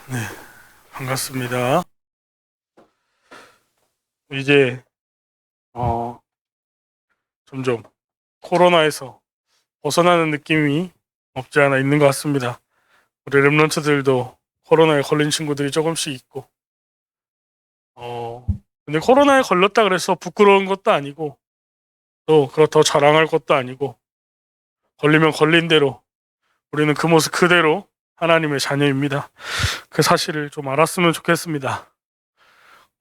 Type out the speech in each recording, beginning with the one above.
네, 반갑습니다. 이제 어, 점점 코로나에서 벗어나는 느낌이 없지 않아 있는 것 같습니다. 우리 랩런트들도 코로나에 걸린 친구들이 조금씩 있고, 어, 근데 코로나에 걸렸다 그래서 부끄러운 것도 아니고, 또 그렇다고 자랑할 것도 아니고, 걸리면 걸린 대로 우리는 그 모습 그대로 하나님의 자녀입니다. 그 사실을 좀 알았으면 좋겠습니다.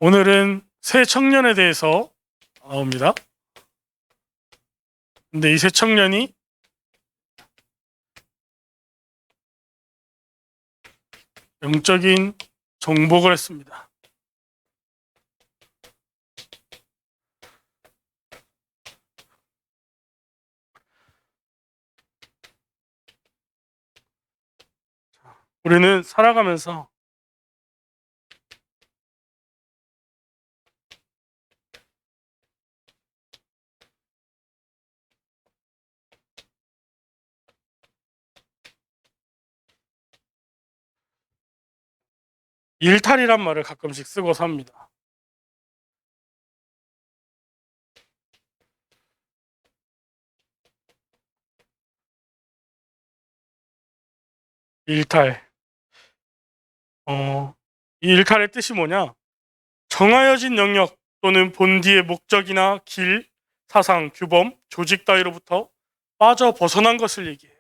오늘은 새 청년에 대해서 나옵니다. 근데 이 새 청년이 영적인 정복을 했습니다. 우리는 살아가면서 일탈이란 말을 가끔씩 쓰고 삽니다. 일탈. 이 일탈의 뜻이 뭐냐? 정하여진 영역 또는 본디의 목적이나 길, 사상, 규범, 조직 따위로부터 빠져 벗어난 것을 얘기해요.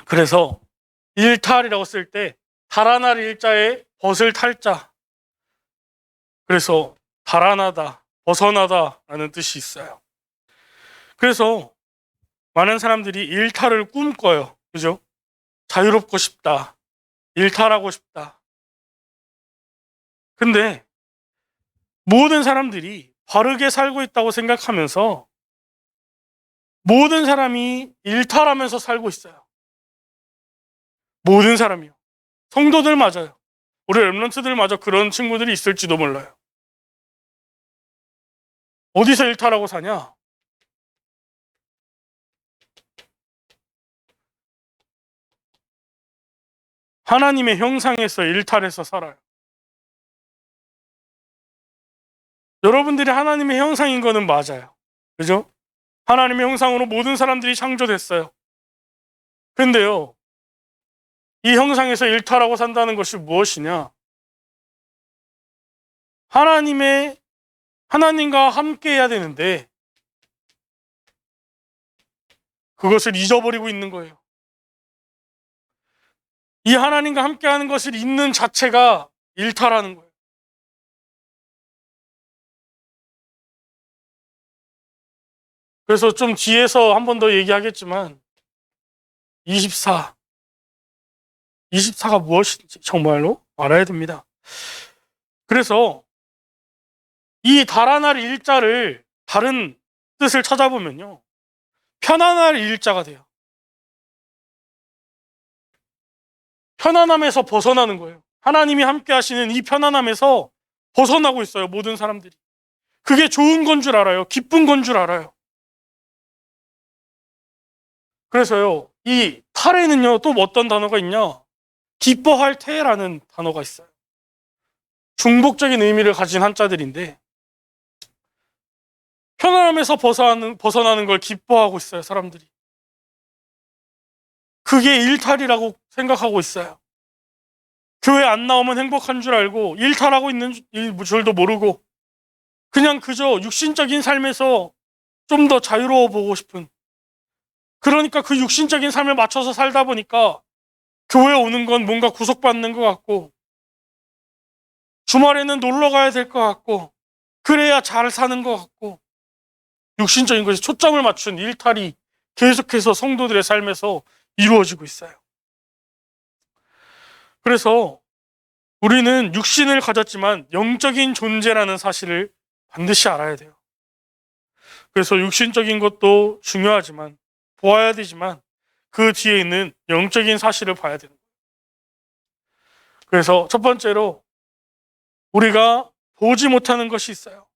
그래서 일탈이라고 쓸 때 달아날 일자에 벗을 탈자. 그래서 달아나다, 벗어나다라는 뜻이 있어요. 그래서 많은 사람들이 일탈을 꿈꿔요. 그죠? 자유롭고 싶다. 일탈하고 싶다. 근데 모든 사람들이 바르게 살고 있다고 생각하면서 모든 사람이 일탈하면서 살고 있어요. 모든 사람이요. 성도들 맞아요. 우리 랩런트들 마저 그런 친구들이 있을지도 몰라요. 어디서 일탈하고 사냐? 하나님의 형상에서 일탈해서 살아요. 여러분들이 하나님의 형상인 거는 맞아요. 그죠? 하나님의 형상으로 모든 사람들이 창조됐어요. 근데요, 이 형상에서 일탈하고 산다는 것이 무엇이냐? 하나님의 하나님과 함께 해야 되는데 그것을 잊어버리고 있는 거예요. 이 하나님과 함께 하는 것을 잊는 자체가 일탈하는 거예요. 그래서 좀 뒤에서 한 번 더 얘기하겠지만 24, 24가 무엇인지 정말로 알아야 됩니다. 그래서 이 달아날 일자를 다른 뜻을 찾아보면요. 편안할 일자가 돼요. 편안함에서 벗어나는 거예요. 하나님이 함께 하시는 이 편안함에서 벗어나고 있어요. 모든 사람들이. 그게 좋은 건 줄 알아요. 기쁜 건 줄 알아요. 그래서요. 이 탈에는요. 또 어떤 단어가 있냐? 기뻐할 태라는 단어가 있어요. 중복적인 의미를 가진 한자들인데 편안함에서 벗어나는 걸 기뻐하고 있어요. 사람들이. 그게 일탈이라고 생각하고 있어요. 교회 안 나오면 행복한 줄 알고 일탈하고 있는 줄도 모르고 그냥 그저 육신적인 삶에서 좀 더 자유로워 보고 싶은, 그러니까 그 육신적인 삶에 맞춰서 살다 보니까 교회 오는 건 뭔가 구속받는 것 같고 주말에는 놀러 가야 될 것 같고 그래야 잘 사는 것 같고 육신적인 것에 초점을 맞춘 일탈이 계속해서 성도들의 삶에서 이루어지고 있어요. 그래서 우리는 육신을 가졌지만 영적인 존재라는 사실을 반드시 알아야 돼요. 그래서 육신적인 것도 중요하지만 보아야 되지만 그 뒤에 있는 영적인 사실을 봐야 되는 거예요. 그래서 첫 번째로 우리가 보지 못하는 것이 있어요.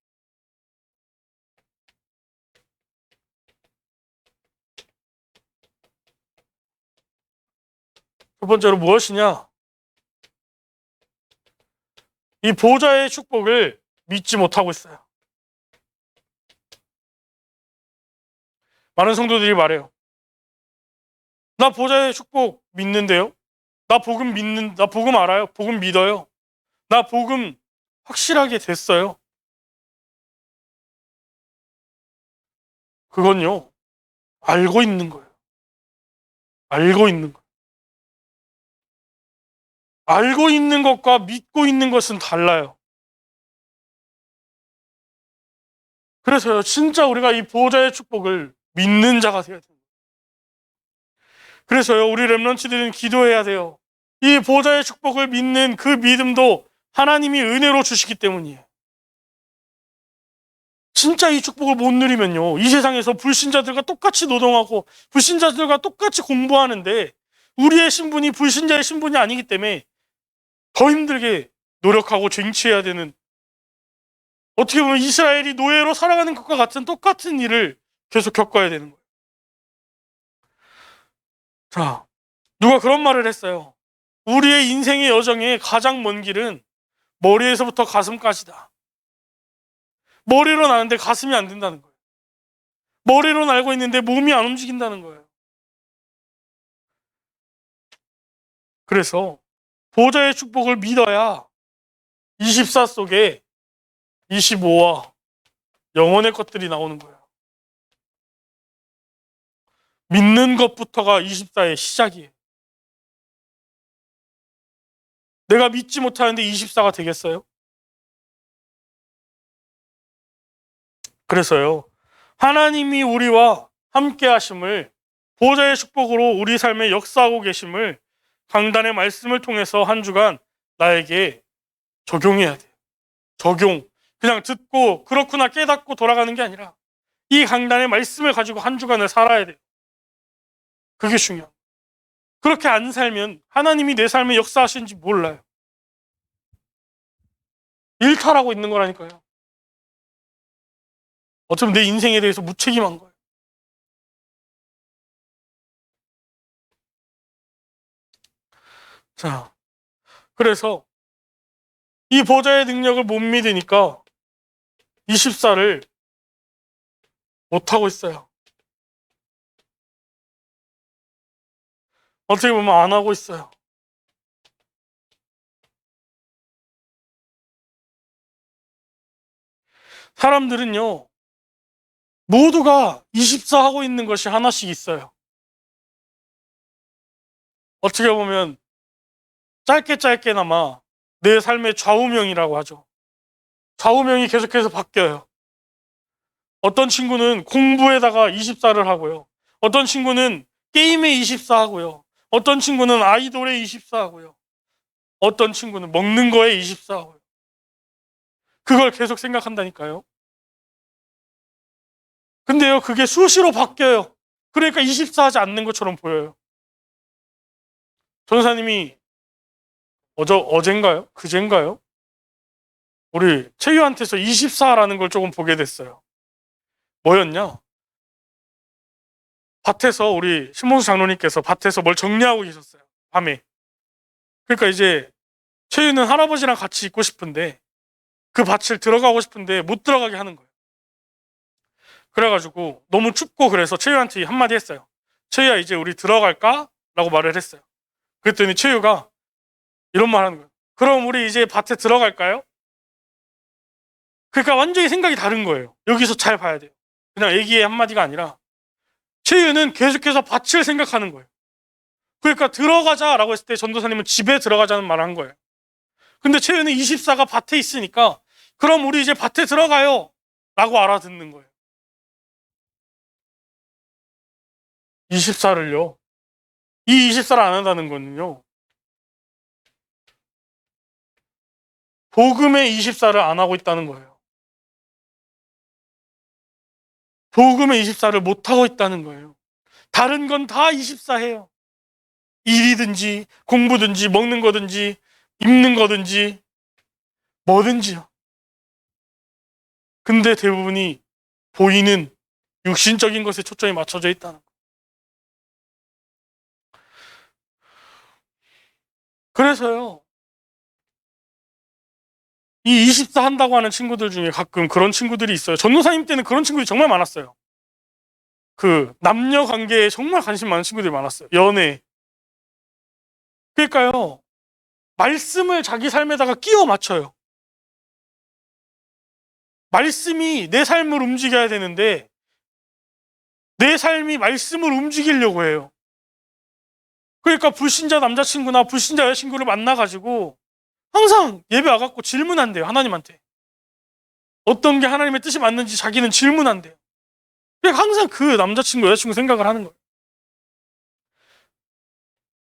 첫 번째로 무엇이냐? 이 보좌의 축복을 믿지 못하고 있어요. 많은 성도들이 말해요. 나 보좌의 축복 믿는데요. 나 복음 알아요. 복음 믿어요. 나 복음 확실하게 됐어요. 그건요, 알고 있는 거예요. 알고 있는 거. 알고 있는 것과 믿고 있는 것은 달라요. 그래서요, 진짜 우리가 이 보좌의 축복을 믿는 자가 되어야 돼요. 그래서요, 우리 렘넌트들은 기도해야 돼요. 이 보좌의 축복을 믿는 그 믿음도 하나님이 은혜로 주시기 때문이에요. 진짜 이 축복을 못 누리면요, 이 세상에서 불신자들과 똑같이 노동하고 불신자들과 똑같이 공부하는데 우리의 신분이 불신자의 신분이 아니기 때문에 더 힘들게 노력하고 쟁취해야 되는, 어떻게 보면 이스라엘이 노예로 살아가는 것과 같은 똑같은 일을 계속 겪어야 되는 거예요. 자, 누가 그런 말을 했어요. 우리의 인생의 여정의 가장 먼 길은 머리에서부터 가슴까지다. 머리로 나는데 가슴이 안 된다는 거예요. 머리로 날고 있는데 몸이 안 움직인다는 거예요. 그래서 보좌의 축복을 믿어야 24 속에 25와 영혼의 것들이 나오는 거예요. 믿는 것부터가 24의 시작이에요. 내가 믿지 못하는데 24가 되겠어요? 그래서요, 하나님이 우리와 함께 하심을, 보좌의 축복으로 우리 삶에 역사하고 계심을 강단의 말씀을 통해서 한 주간 나에게 적용해야 돼요. 적용. 그냥 듣고 그렇구나 깨닫고 돌아가는 게 아니라 이 강단의 말씀을 가지고 한 주간을 살아야 돼요. 그게 중요해요. 그렇게 안 살면 하나님이 내 삶에 역사하시는지 몰라요. 일탈하고 있는 거라니까요. 어쩌면 내 인생에 대해서 무책임한 거예요. 자, 그래서 이 보좌의 능력을 못 믿으니까 24를 못하고 있어요. 어떻게 보면 안 하고 있어요. 사람들은요, 모두가 24 하고 있는 것이 하나씩 있어요. 어떻게 보면 짧게나마 내 삶의 좌우명이라고 하죠. 좌우명이 계속해서 바뀌어요. 어떤 친구는 공부에다가 24를 하고요. 어떤 친구는 게임에 24 하고요. 어떤 친구는 아이돌에 24 하고요. 어떤 친구는 먹는 거에 24 하고요. 그걸 계속 생각한다니까요. 근데요, 그게 수시로 바뀌어요. 그러니까 24 하지 않는 것처럼 보여요. 전사님이 어젠가요? 그젠가요? 우리 채유한테서 24라는 걸 조금 보게 됐어요. 뭐였냐? 밭에서 우리 신봉수 장로님께서 밭에서 뭘 정리하고 계셨어요. 밤에. 그러니까 이제 채유는 할아버지랑 같이 있고 싶은데 그 밭을 들어가고 싶은데 못 들어가게 하는 거예요. 그래가지고 너무 춥고 그래서 채유한테 한마디 했어요. 채유야, 이제 우리 들어갈까? 라고 말을 했어요. 그랬더니 채유가 이런 말 하는 거예요. 그럼 우리 이제 밭에 들어갈까요? 그러니까 완전히 생각이 다른 거예요. 여기서 잘 봐야 돼요. 그냥 애기의 한마디가 아니라 채유는 계속해서 밭을 생각하는 거예요. 그러니까 들어가자라고 했을 때 전도사님은 집에 들어가자는 말을 한 거예요. 근데 채유는 24가 밭에 있으니까 그럼 우리 이제 밭에 들어가요 라고 알아듣는 거예요. 24를요. 이 24를 안 한다는 거는요, 복음의 24를 안 하고 있다는 거예요. 복음의 24를 못 하고 있다는 거예요. 다른 건 다 24해요. 일이든지 공부든지 먹는 거든지 입는 거든지 뭐든지요. 근데 대부분이 보이는 육신적인 것에 초점이 맞춰져 있다는 거예요. 그래서요, 이 24 한다고 하는 친구들 중에 가끔 그런 친구들이 있어요. 전도사님 때는 그런 친구들이 정말 많았어요. 그 남녀 관계에 정말 관심 많은 친구들이 많았어요. 연애. 그러니까요, 말씀을 자기 삶에다가 끼워 맞춰요. 말씀이 내 삶을 움직여야 되는데 내 삶이 말씀을 움직이려고 해요. 그러니까 불신자 남자친구나 불신자 여자친구를 만나가지고 항상 예배 와갖고 질문한대요. 하나님한테. 어떤 게 하나님의 뜻이 맞는지 자기는 질문한대요. 그러니까 항상 그 남자친구 여자친구 생각을 하는 거예요.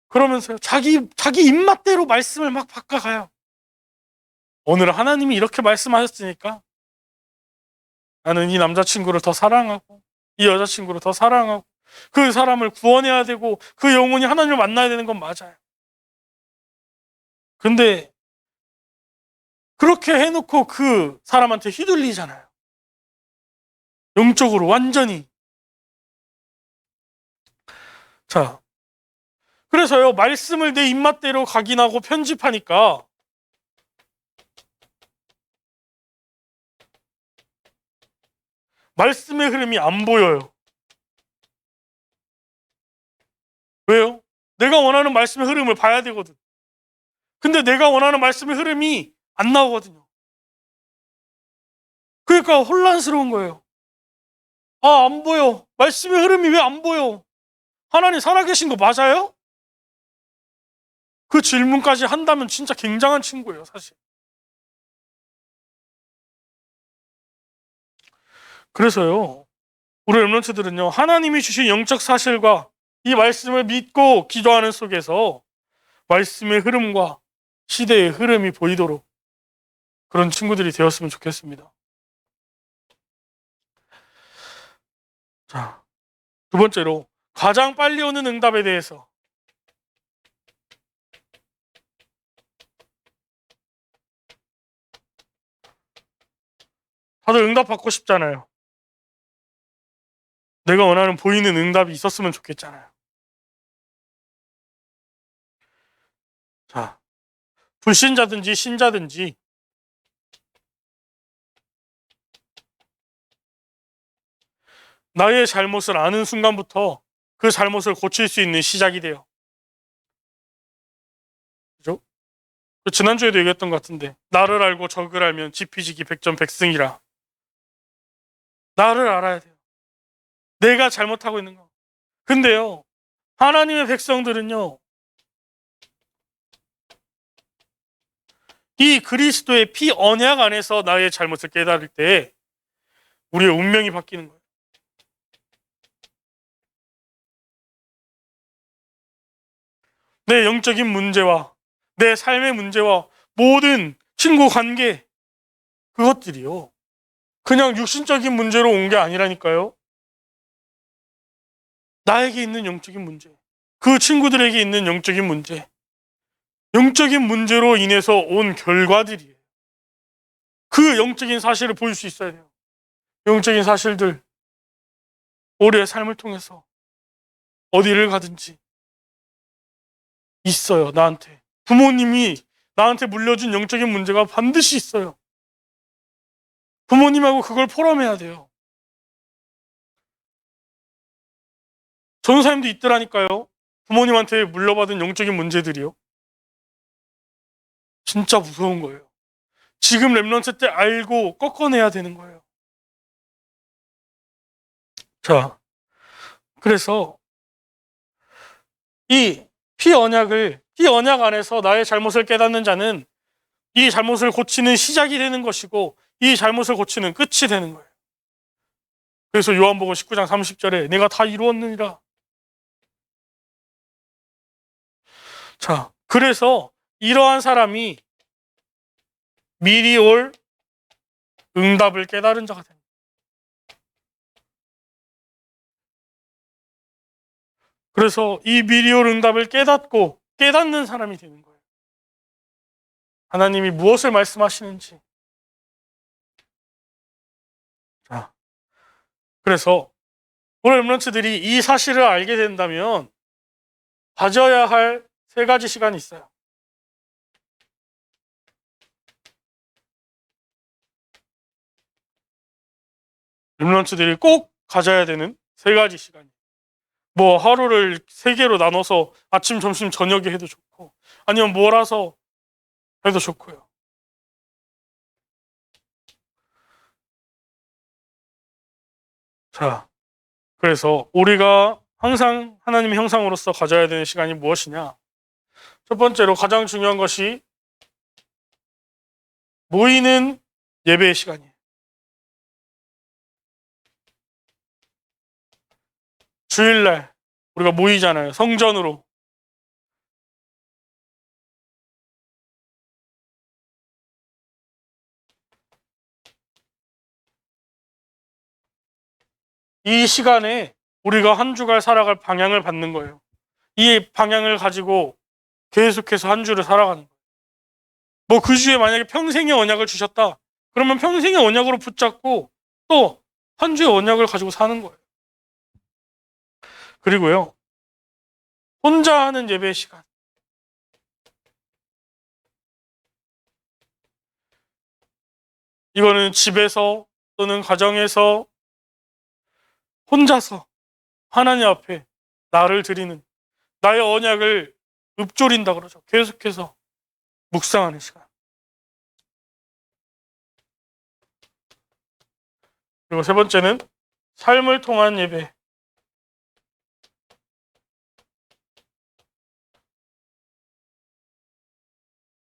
그러면서요, 자기 입맛대로 말씀을 막 바꿔가요. 오늘 하나님이 이렇게 말씀하셨으니까 나는 이 남자친구를 더 사랑하고 이 여자친구를 더 사랑하고 그 사람을 구원해야 되고 그 영혼이 하나님을 만나야 되는 건 맞아요. 근데 그렇게 해놓고 그 사람한테 휘둘리잖아요. 영적으로 완전히. 자, 그래서요, 말씀을 내 입맛대로 각인하고 편집하니까 말씀의 흐름이 안 보여요. 왜요? 내가 원하는 말씀의 흐름을 봐야 되거든. 근데 내가 원하는 말씀의 흐름이 안 나오거든요. 그러니까 혼란스러운 거예요. 아, 안 보여. 말씀의 흐름이 왜 안 보여? 하나님 살아계신 거 맞아요? 그 질문까지 한다면 진짜 굉장한 친구예요, 사실. 그래서요, 우리 렘넌트들은요, 하나님이 주신 영적 사실과 이 말씀을 믿고 기도하는 속에서 말씀의 흐름과 시대의 흐름이 보이도록 그런 친구들이 되었으면 좋겠습니다. 자, 두 번째로 가장 빨리 오는 응답에 대해서. 다들 응답 받고 싶잖아요. 내가 원하는 보이는 응답이 있었으면 좋겠잖아요. 자, 불신자든지 신자든지 나의 잘못을 아는 순간부터 그 잘못을 고칠 수 있는 시작이 돼요. 그죠? 지난주에도 얘기했던 것 같은데, 나를 알고 적을 알면 지피지기 백전백승이라. 나를 알아야 돼요. 내가 잘못하고 있는 거. 근데요, 하나님의 백성들은요, 이 그리스도의 피 언약 안에서 나의 잘못을 깨달을 때 우리의 운명이 바뀌는 거예요. 내 영적인 문제와 내 삶의 문제와 모든 친구 관계, 그것들이요, 그냥 육신적인 문제로 온 게 아니라니까요. 나에게 있는 영적인 문제, 그 친구들에게 있는 영적인 문제, 영적인 문제로 인해서 온 결과들이에요. 그 영적인 사실을 보일 수 있어야 돼요. 영적인 사실들, 우리의 삶을 통해서 어디를 가든지 있어요. 나한테 부모님이 나한테 물려준 영적인 문제가 반드시 있어요. 부모님하고 그걸 포럼해야 돼요. 전도사님도 있더라니까요. 부모님한테 물려받은 영적인 문제들이요. 진짜 무서운 거예요. 지금 렘넌트 때 알고 꺾어내야 되는 거예요. 자, 그래서 이 피 언약 안에서 나의 잘못을 깨닫는 자는 이 잘못을 고치는 시작이 되는 것이고 이 잘못을 고치는 끝이 되는 거예요. 그래서 요한복음 19장 30절에 내가 다 이루었느니라. 자, 그래서 이러한 사람이 미리 올 응답을 깨달은 자가 됩니다. 그래서 이 미리 올 응답을 깨닫고 깨닫는 사람이 되는 거예요. 하나님이 무엇을 말씀하시는지. 자, 그래서 우리 렘넌트들이 이 사실을 알게 된다면 가져야 할 세 가지 시간이 있어요. 렘넌트들이 꼭 가져야 되는 세 가지 시간이에요. 뭐 하루를 세 개로 나눠서 아침, 점심, 저녁에 해도 좋고 아니면 몰아서 해도 좋고요. 자, 그래서 우리가 항상 하나님의 형상으로서 가져야 되는 시간이 무엇이냐? 첫 번째로 가장 중요한 것이 모이는 예배의 시간이에요. 주일날 우리가 모이잖아요. 성전으로. 이 시간에 우리가 한 주간 살아갈 방향을 받는 거예요. 이 방향을 가지고 계속해서 한 주를 살아가는 거예요. 뭐 그 주에 만약에 평생의 언약을 주셨다. 그러면 평생의 언약으로 붙잡고 또 한 주의 언약을 가지고 사는 거예요. 그리고요. 혼자 하는 예배 시간. 이거는 집에서 또는 가정에서 혼자서 하나님 앞에 나를 드리는 나의 언약을 읊조린다 그러죠. 계속해서 묵상하는 시간. 그리고 세 번째는 삶을 통한 예배.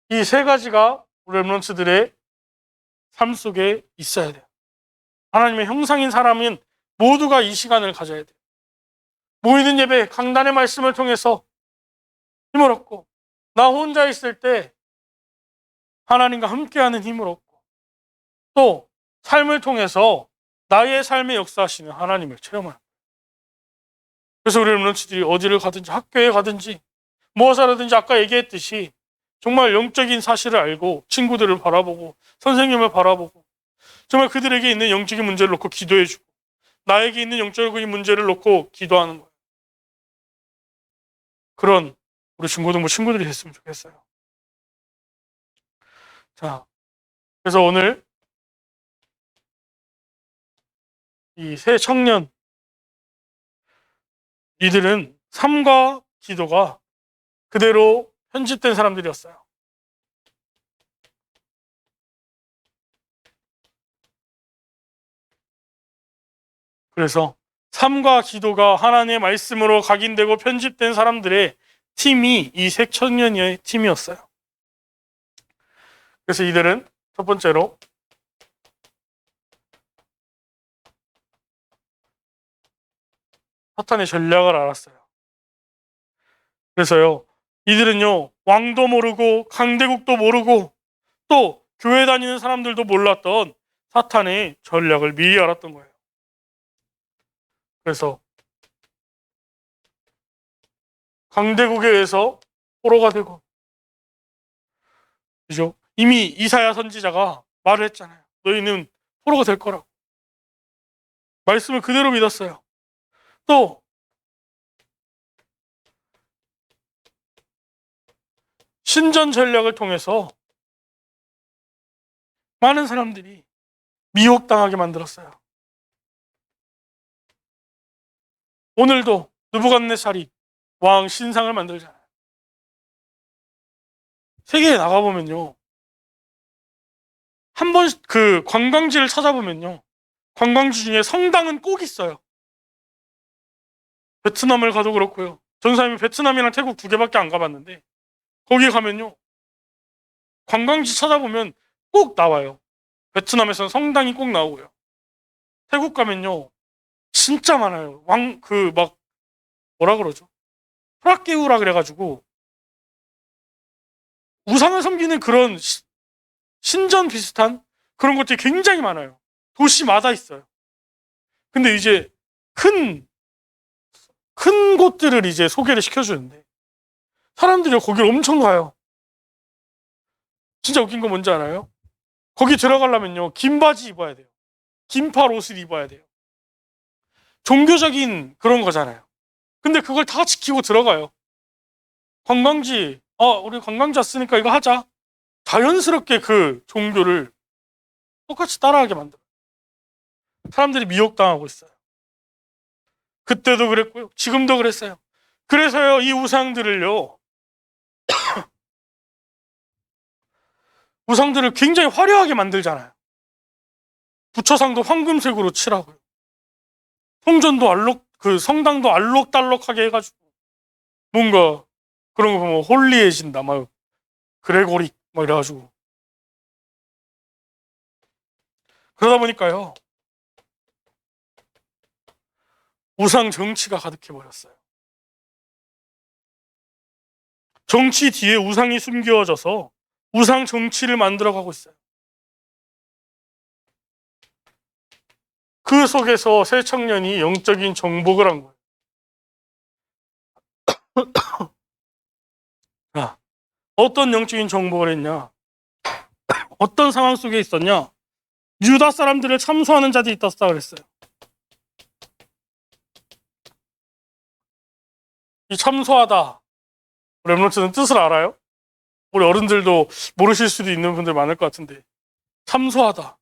이 세 가지가 우리 렘넌트들의 삶 속에 있어야 돼요. 하나님의 형상인 사람은 모두가 이 시간을 가져야 돼요. 모이는 예배, 강단의 말씀을 통해서 힘을 얻고 나 혼자 있을 때 하나님과 함께하는 힘을 얻고 또 삶을 통해서 나의 삶에 역사하시는 하나님을 체험하는. 그래서 우리 렘넌트들이 어디를 가든지 학교에 가든지 무엇을 하든지 아까 얘기했듯이 정말 영적인 사실을 알고 친구들을 바라보고 선생님을 바라보고 정말 그들에게 있는 영적인 문제를 놓고 기도해주고 나에게 있는 영적인 문제를 놓고 기도하는 거예요. 그런 우리 중고등부 친구들이 됐으면 좋겠어요. 자, 그래서 오늘 이 새 청년 이들은 삶과 기도가 그대로 편집된 사람들이었어요. 그래서 삶과 기도가 하나님의 말씀으로 각인되고 편집된 사람들의 팀이 이 새 청년의 팀이었어요. 그래서 이들은 첫 번째로 사탄의 전략을 알았어요. 그래서요, 이들은요, 왕도 모르고 강대국도 모르고 또 교회 다니는 사람들도 몰랐던 사탄의 전략을 미리 알았던 거예요. 그래서 강대국에 의해서 포로가 되고, 그죠? 이미 이사야 선지자가 말을 했잖아요. 너희는 포로가 될 거라고. 말씀을 그대로 믿었어요. 또 신전 전략을 통해서 많은 사람들이 미혹당하게 만들었어요. 오늘도 느부갓네살이 왕 신상을 만들잖아요. 세계에 나가보면요. 한 번 그 관광지를 찾아보면요. 관광지 중에 성당은 꼭 있어요. 베트남을 가도 그렇고요. 전사님이 베트남이랑 태국 두 개밖에 안 가봤는데 거기 가면요. 관광지 찾아보면 꼭 나와요. 베트남에서는 성당이 꼭 나오고요. 태국 가면요. 진짜 많아요. 뭐라 그러죠? 프라케우라 그래가지고 우상을 섬기는 그런 신전 비슷한 그런 것들이 굉장히 많아요. 도시마다 있어요. 근데 이제 큰 곳들을 이제 소개를 시켜주는데 사람들이 거기를 엄청 가요. 진짜 웃긴 거 뭔지 알아요? 거기 들어가려면요. 긴 바지 입어야 돼요. 긴팔 옷을 입어야 돼요. 종교적인 그런 거잖아요. 근데 그걸 다 지키고 들어가요. 관광지, 우리 관광지 왔으니까 이거 하자. 자연스럽게 그 종교를 똑같이 따라하게 만들어요. 사람들이 미혹당하고 있어요. 그때도 그랬고요. 지금도 그랬어요. 그래서요, 이 우상들을요, 우상들을 굉장히 화려하게 만들잖아요. 부처상도 황금색으로 칠하고요. 성전도 성당도 알록달록하게 해가지고, 뭔가, 그런 거 보면 홀리해진다, 막, 그레고릭, 막 이래가지고. 그러다 보니까요, 우상 정치가 가득해버렸어요. 정치 뒤에 우상이 숨겨져서 우상 정치를 만들어가고 있어요. 그 속에서 새 청년이 영적인 정복을 한 거예요. 아, 어떤 영적인 정복을 했냐? 어떤 상황 속에 있었냐? 유다 사람들을 참소하는 자들이 있었다 그랬어요. 이 참소하다, 렘넌트는 뜻을 알아요? 우리 어른들도 모르실 수도 있는 분들 많을 것 같은데, 참소하다.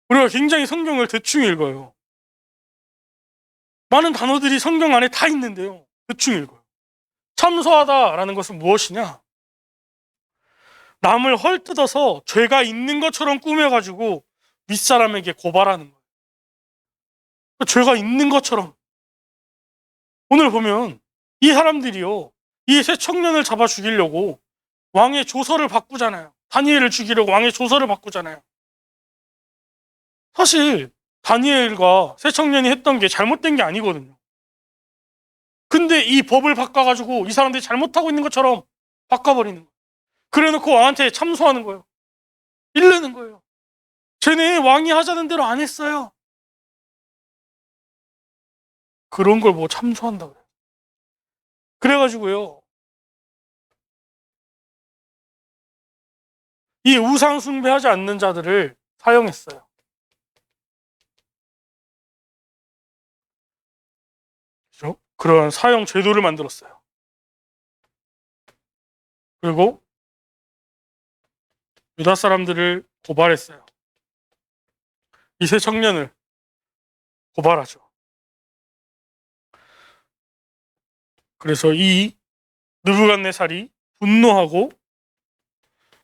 우리가 굉장히 성경을 대충 읽어요. 많은 단어들이 성경 안에 다 있는데요, 대충 읽어요. 참소하다라는 것은 무엇이냐? 남을 헐뜯어서 죄가 있는 것처럼 꾸며가지고 윗사람에게 고발하는 거예요. 죄가 있는 것처럼. 오늘 보면 이 사람들이요, 이 새 청년을 잡아 죽이려고 왕의 조서를 바꾸잖아요. 다니엘을 죽이려고 왕의 조서를 바꾸잖아요. 사실 다니엘과 새 청년이 했던 게 잘못된 게 아니거든요. 근데 이 법을 바꿔가지고 이 사람들이 잘못하고 있는 것처럼 바꿔버리는 거예요. 그래놓고 왕한테 참소하는 거예요. 일르는 거예요. 쟤네 왕이 하자는 대로 안 했어요. 그런 걸 뭐 참소한다 그래요. 그래가지고요, 이 우상 숭배하지 않는 자들을 사용했어요. 그죠? 그런 사형 제도를 만들었어요. 그리고 유다 사람들을 고발했어요. 이 세 청년을 고발하죠. 그래서 이 느부갓네살이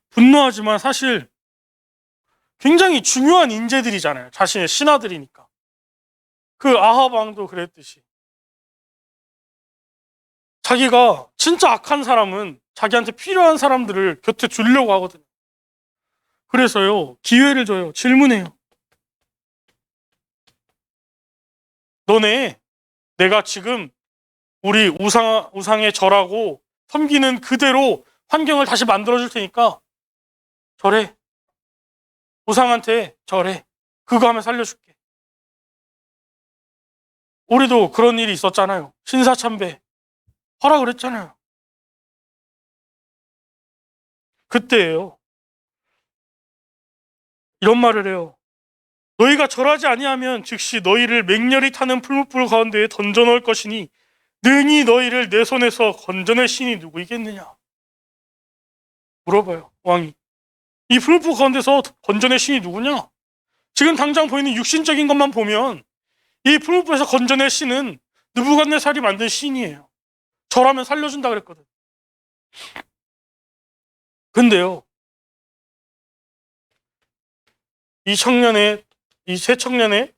분노하지만 사실 굉장히 중요한 인재들이잖아요. 자신의 신하들이니까. 그 아합 왕도 그랬듯이 자기가 진짜 악한 사람은 자기한테 필요한 사람들을 곁에 주려고 하거든요. 그래서요, 기회를 줘요. 질문해요. 너네, 내가 지금 우리 우상에 절하고 섬기는 그대로 환경을 다시 만들어줄 테니까 절해. 우상한테 절해. 그거 하면 살려줄게. 우리도 그런 일이 있었잖아요. 신사참배 하라 그랬잖아요. 그때예요. 이런 말을 해요. 너희가 절하지 아니하면 즉시 너희를 맹렬히 타는 풀무불 가운데에 던져 넣을 것이니 능히 너희를 내 손에서 건져낼 신이 누구이겠느냐? 물어봐요, 왕이. 이 풀무불 가운데서 건져낼 신이 누구냐? 지금 당장 보이는 육신적인 것만 보면 이 풀무불에서 건져낼 신은 느부갓네살이 만든 신이에요. 절하면 살려준다 그랬거든. 근데요, 이 세 청년의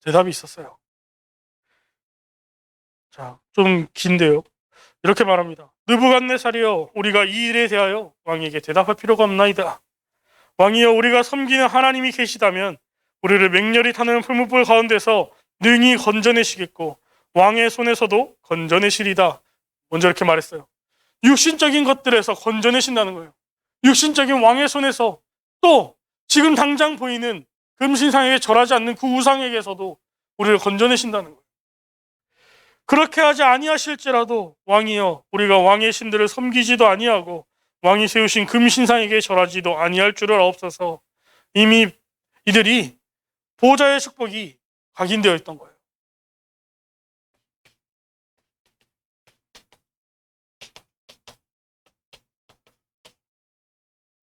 대답이 있었어요. 자, 좀 긴데요. 이렇게 말합니다. 느부갓네살이여, 우리가 이 일에 대하여 왕에게 대답할 필요가 없나이다. 왕이여, 우리가 섬기는 하나님이 계시다면 우리를 맹렬히 타는 풀무불 가운데서 능히 건져내시겠고 왕의 손에서도 건져내시리다. 먼저 이렇게 말했어요. 육신적인 것들에서 건져내신다는 거예요. 육신적인 왕의 손에서, 또 지금 당장 보이는 금신상에게 절하지 않는 그 우상에게서도 우리를 건져내신다는 거예요. 그렇게 하지 아니하실지라도 왕이여, 우리가 왕의 신들을 섬기지도 아니하고 왕이 세우신 금신상에게 절하지도 아니할 줄을 아옵소서. 이미 이들이 보좌의 축복이 각인되어 있던 거예요.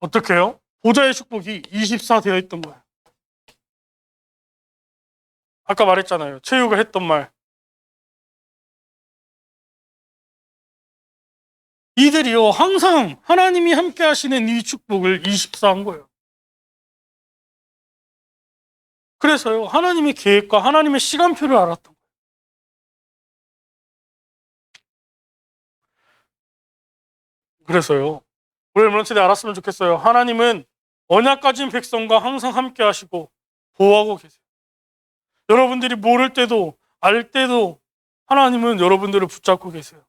어떻게 해요? 보좌의 축복이 24 되어 있던 거예요. 아까 말했잖아요. 최후가 했던 말. 이들이요, 항상 하나님이 함께 하시는 이 축복을 24한 거예요. 그래서요, 하나님의 계획과 하나님의 시간표를 알았던 거예요. 그래서요, 우리 렘넌트들 알았으면 좋겠어요. 하나님은 언약 가진 백성과 항상 함께 하시고 보호하고 계세요. 여러분들이 모를 때도 알 때도 하나님은 여러분들을 붙잡고 계세요.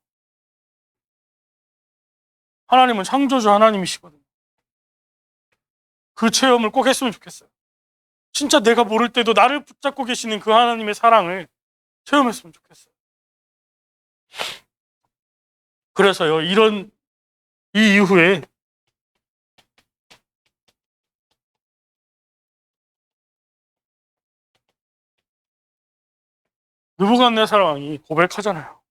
하나님은 창조주 하나님이시거든요. 그 체험을 꼭 했으면 좋겠어요. 진짜 내가 모를 때도 나를 붙잡고 계시는 그 하나님의 사랑을 체험했으면 좋겠어요. 그래서요, 이 이후에 느부갓네살 왕이 고백하잖아요.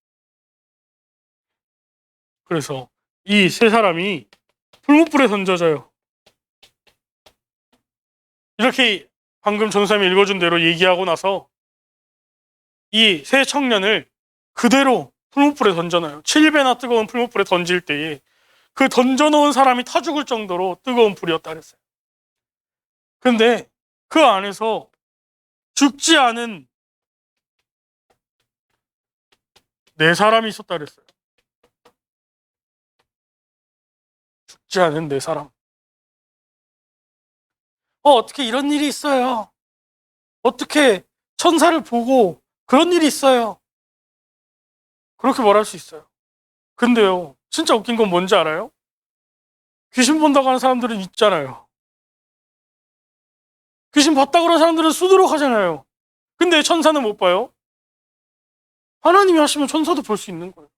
그래서 이 세 사람이 풀무불에 던져져요. 이렇게 방금 전사님이 읽어준 대로 얘기하고 나서 이 세 청년을 그대로 풀무불에 던져놔요. 7배나 뜨거운 풀무불에 던질 때에 그 던져놓은 사람이 타 죽을 정도로 뜨거운 불이었다 그랬어요. 근데 그 안에서 죽지 않은 네 사람이 있었다 그랬어요. 죽지 않은 네 사람. 어떻게 이런 일이 있어요? 어떻게 천사를 보고 그런 일이 있어요? 그렇게 말할 수 있어요. 근데요, 진짜 웃긴 건 뭔지 알아요? 귀신 본다고 하는 사람들은 있잖아요. 귀신 봤다고 하는 사람들은 수두룩 하잖아요. 근데 천사는 못 봐요? 하나님이 하시면 천사도 볼 수 있는 거예요.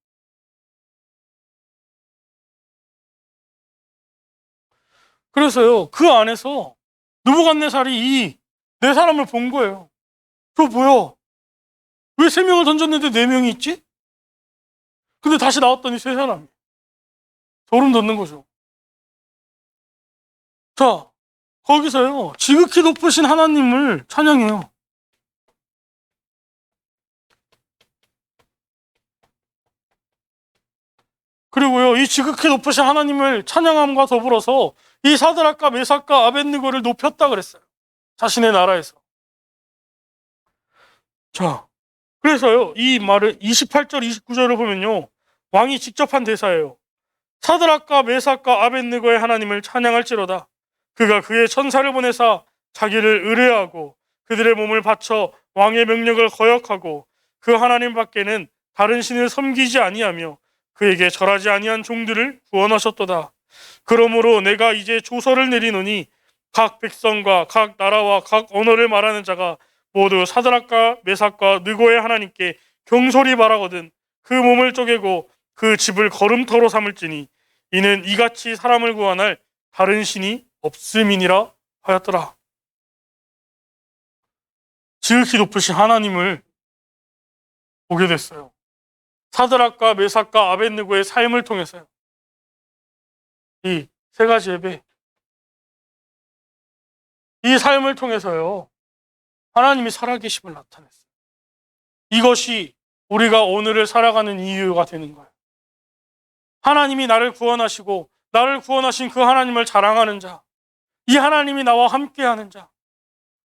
그래서요, 그 안에서 느부갓네살이 이 네 사람을 본 거예요. 그거 뭐야? 왜 세 명을 던졌는데 네 명이 있지? 근데 다시 나왔더니 세 사람이. 소름 돋는 거죠. 자, 거기서요, 지극히 높으신 하나님을 찬양해요. 그리고요, 이 지극히 높으신 하나님을 찬양함과 더불어서 이 사드락과 메삭과 아벳느고를 높였다 그랬어요. 자신의 나라에서. 자, 그래서요, 이 말을 28절, 29절을 보면요, 왕이 직접 한 대사예요. 사드락과 메삭과 아벳느고의 하나님을 찬양할지로다. 그가 그의 천사를 보내사 자기를 의뢰하고 그들의 몸을 바쳐 왕의 명령을 거역하고 그 하나님 밖에는 다른 신을 섬기지 아니하며 그에게 절하지 아니한 종들을 구원하셨도다. 그러므로 내가 이제 조서를 내리노니 각 백성과 각 나라와 각 언어를 말하는 자가 모두 사드락과 메삭과 느고의 하나님께 경솔히 바라거든 그 몸을 쪼개고 그 집을 거름터로 삼을지니 이는 이같이 사람을 구원할 다른 신이 없음이니라 하였더라. 지극히 높으신 하나님을 보게 됐어요. 사드락과 메삭과 아벳느고의 삶을 통해서요. 이 세 가지 예배, 이 삶을 통해서요. 하나님이 살아계심을 나타냈어요. 이것이 우리가 오늘을 살아가는 이유가 되는 거예요. 하나님이 나를 구원하시고 나를 구원하신 그 하나님을 자랑하는 자, 이 하나님이 나와 함께하는 자,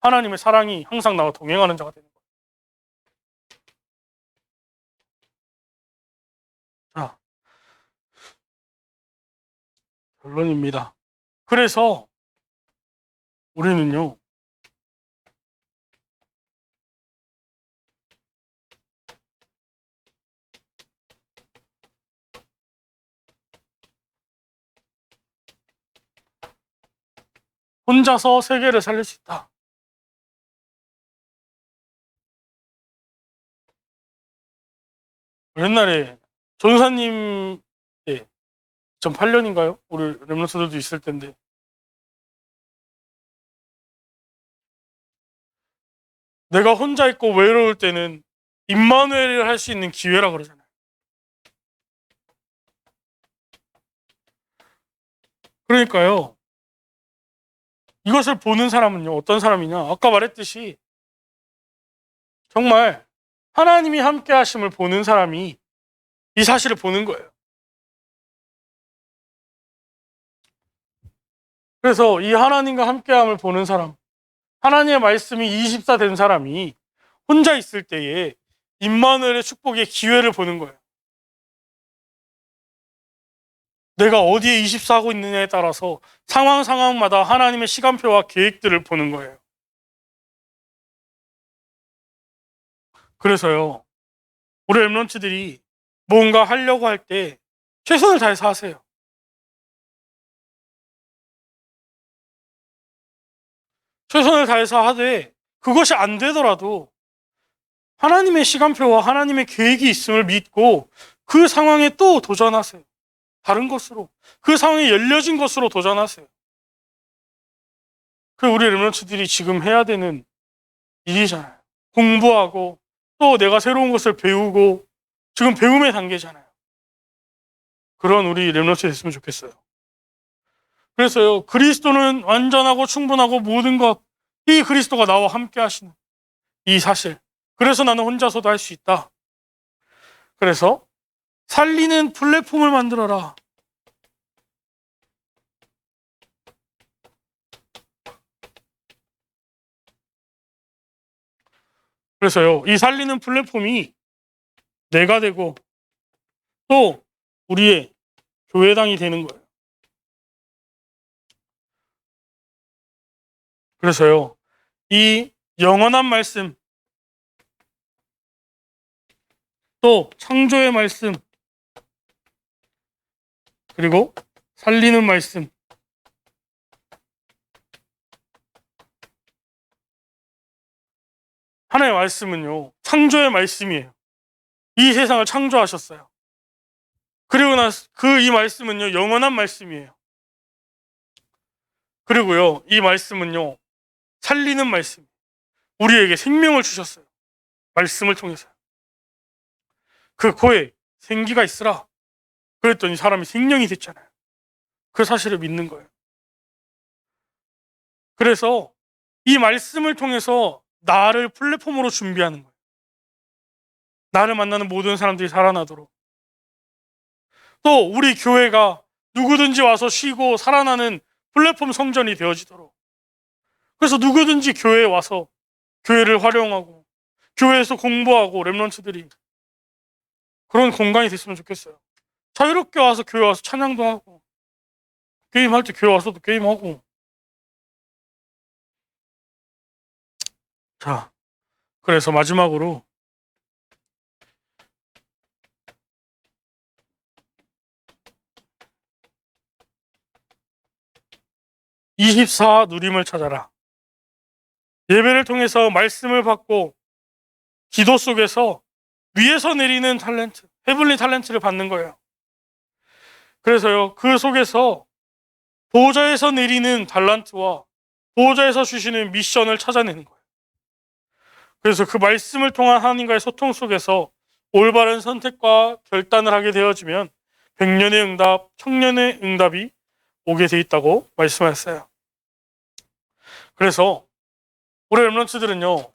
하나님의 사랑이 항상 나와 동행하는 자가 되는 거예요. 자, 결론입니다. 그래서 우리는요, 혼자서 세계를 살릴 수 있다. 옛날에 전사님 때 2008년인가요? 우리 렘넌트들도 있을 텐데 내가 혼자 있고 외로울 때는 임마누엘을 할 수 있는 기회라 그러잖아요. 그러니까요. 이것을 보는 사람은요. 어떤 사람이냐? 아까 말했듯이 정말 하나님이 함께 하심을 보는 사람이 이 사실을 보는 거예요. 그래서 이 하나님과 함께함을 보는 사람, 하나님의 말씀이 24 된 사람이 혼자 있을 때에 임마누엘의 축복의 기회를 보는 거예요. 내가 어디에 24 하고 있느냐에 따라서 상황마다 하나님의 시간표와 계획들을 보는 거예요. 그래서요, 우리 랩런츠들이 뭔가 하려고 할 때 최선을 다해서 하세요. 최선을 다해서 하되 그것이 안 되더라도 하나님의 시간표와 하나님의 계획이 있음을 믿고 그 상황에 또 도전하세요. 다른 것으로, 그 상황이 열려진 것으로 도전하세요. 그 우리 랩런츠들이 지금 해야 되는 일이잖아요. 공부하고 또 내가 새로운 것을 배우고 지금 배움의 단계잖아요. 그런 우리 랩런츠 됐으면 좋겠어요. 그래서요, 그리스도는 완전하고 충분하고 모든 것, 이 그리스도가 나와 함께 하시는 이 사실. 그래서 나는 혼자서도 할 수 있다. 그래서 살리는 플랫폼을 만들어라. 그래서요, 이 살리는 플랫폼이 내가 되고 또 우리의 교회당이 되는 거예요. 그래서요, 이 영원한 말씀, 또 창조의 말씀, 그리고 살리는 말씀, 하나의 말씀은요, 창조의 말씀이에요. 이 세상을 창조하셨어요. 그리고 나서 이 말씀은요, 영원한 말씀이에요. 그리고요, 이 말씀은요, 살리는 말씀. 우리에게 생명을 주셨어요. 말씀을 통해서. 그 코에 생기가 있으라. 그랬더니 사람이 생명이 됐잖아요. 그 사실을 믿는 거예요. 그래서 이 말씀을 통해서 나를 플랫폼으로 준비하는 거예요. 나를 만나는 모든 사람들이 살아나도록. 또 우리 교회가 누구든지 와서 쉬고 살아나는 플랫폼 성전이 되어지도록. 그래서 누구든지 교회에 와서 교회를 활용하고 교회에서 공부하고 랩런츠들이 그런 공간이 됐으면 좋겠어요. 자유롭게 와서 교회 와서 찬양도 하고 게임할 때 교회 와서도 게임하고. 자, 그래서 마지막으로 24 누림을 찾아라. 예배를 통해서 말씀을 받고 기도 속에서 위에서 내리는 탤런트, 헤블리 탤런트를 받는 거예요. 그래서요, 그 속에서 보좌에서 내리는 달란트와 보좌에서 주시는 미션을 찾아내는 거예요. 그래서 그 말씀을 통한 하나님과의 소통 속에서 올바른 선택과 결단을 하게 되어지면 100년의 응답, 1000년의 응답이 오게 돼 있다고 말씀하셨어요. 그래서 우리 랩런츠들은요,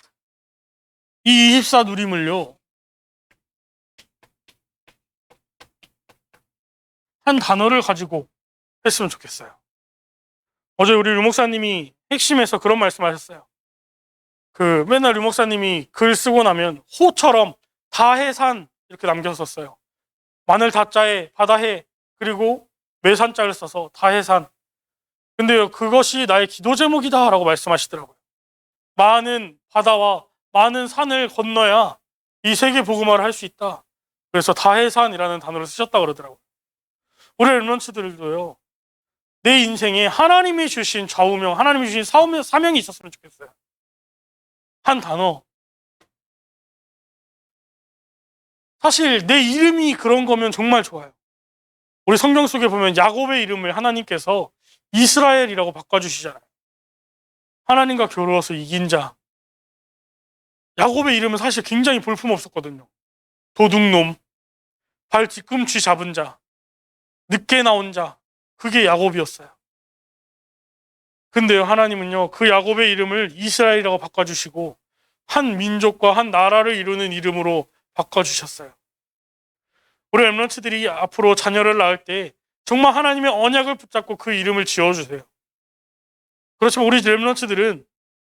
이 24 누림을요, 한 단어를 가지고 했으면 좋겠어요. 어제 우리 류 목사님이 핵심에서 그런 말씀하셨어요. 맨날 류 목사님이 글 쓰고 나면 호처럼 다해산 이렇게 남겼었어요. 마늘 다자에 바다해, 그리고 매산자를 써서 다해산. 근데요, 그것이 나의 기도 제목이다 라고 말씀하시더라고요. 많은 바다와 많은 산을 건너야 이 세계 복음화를 할 수 있다. 그래서 다해산이라는 단어를 쓰셨다 그러더라고요. 우리 랩런츠들도요, 내 인생에 하나님이 주신 좌우명, 하나님이 주신 사명이 있었으면 좋겠어요. 한 단어. 사실 내 이름이 그런 거면 정말 좋아요. 우리 성경 속에 보면 야곱의 이름을 하나님께서 이스라엘이라고 바꿔주시잖아요. 하나님과 겨루어서 이긴 자. 야곱의 이름은 사실 굉장히 볼품없었거든요. 도둑놈, 발 뒤꿈치 잡은 자, 늦게 나온 자, 그게 야곱이었어요. 근데요, 하나님은요, 그 야곱의 이름을 이스라엘이라고 바꿔주시고 한 민족과 한 나라를 이루는 이름으로 바꿔주셨어요. 우리 렘넌트들이 앞으로 자녀를 낳을 때 정말 하나님의 언약을 붙잡고 그 이름을 지어주세요. 그렇지만 우리 렘넌트들은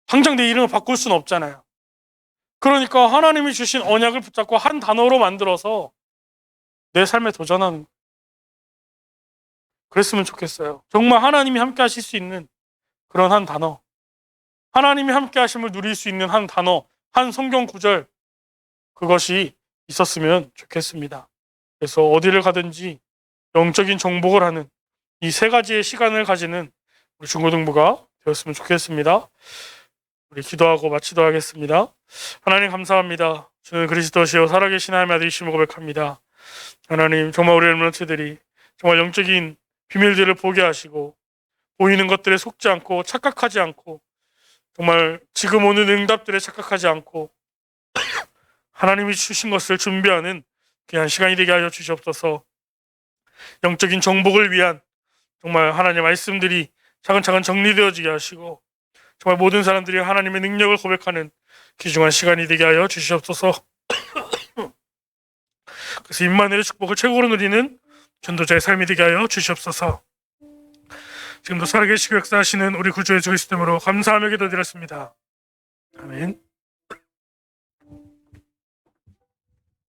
당장 내 이름을 바꿀 수는 없잖아요. 그러니까 하나님이 주신 언약을 붙잡고 한 단어로 만들어서 내 삶에 도전하는, 그랬으면 좋겠어요. 정말 하나님이 함께 하실 수 있는 그런 한 단어, 하나님이 함께 하심을 누릴 수 있는 한 단어, 한 성경 구절, 그것이 있었으면 좋겠습니다. 그래서 어디를 가든지 영적인 정복을 하는 이 세 가지의 시간을 가지는 우리 중고등부가 되었으면 좋겠습니다. 우리 기도하고 마치도록 하겠습니다. 하나님 감사합니다. 주는 그리스도시요 살아계신 하나님의 아들이심을 고백합니다. 하나님, 정말 우리 렘넌트들이 정말 영적인 비밀들을 보게 하시고 보이는 것들에 속지 않고 착각하지 않고 정말 지금 오는 응답들에 착각하지 않고 하나님이 주신 것을 준비하는 귀한 시간이 되게 하여 주시옵소서. 영적인 정복을 위한 정말 하나님의 말씀들이 차근차근 정리되어지게 하시고 정말 모든 사람들이 하나님의 능력을 고백하는 귀중한 시간이 되게 하여 주시옵소서. 그래서 임마누엘의 축복을 최고로 누리는 전도자의 삶이 되게 하여 주시옵소서. 지금도 살아계시고 역사하시는 우리 구주의 주 그리스도 이름으로 감사하며 기도드렸습니다. 아멘.